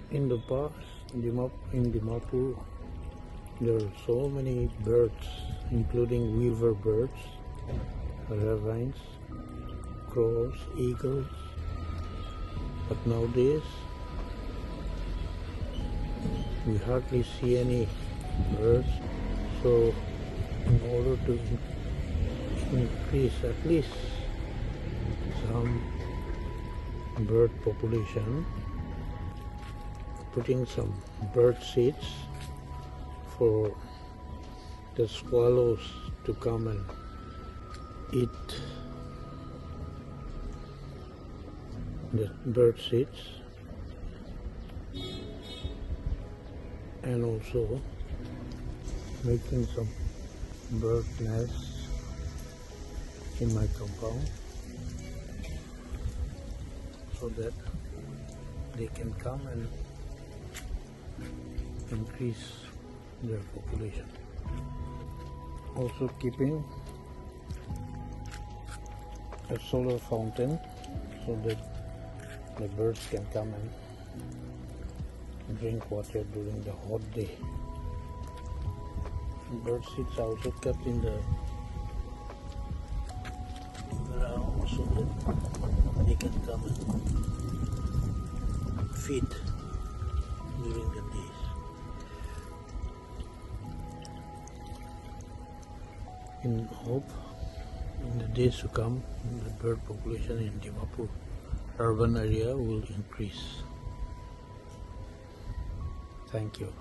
In the past, in Dimapur, there are so many birds, including weaver birds, ravens, crows, eagles. But nowadays, we hardly see any birds. So, in order to increase at least some bird population, putting some bird seeds for the swallows to come and eat the bird seeds, and also making some bird nests in my compound so that they can come and increase their population. Also keeping a solar fountain so that the birds can come and drink water during the hot day. Bird seeds are also kept in the ground so that they can come and feed during the days. In hope, in the days to come, the bird population in Dimapur urban area will increase. Thank you.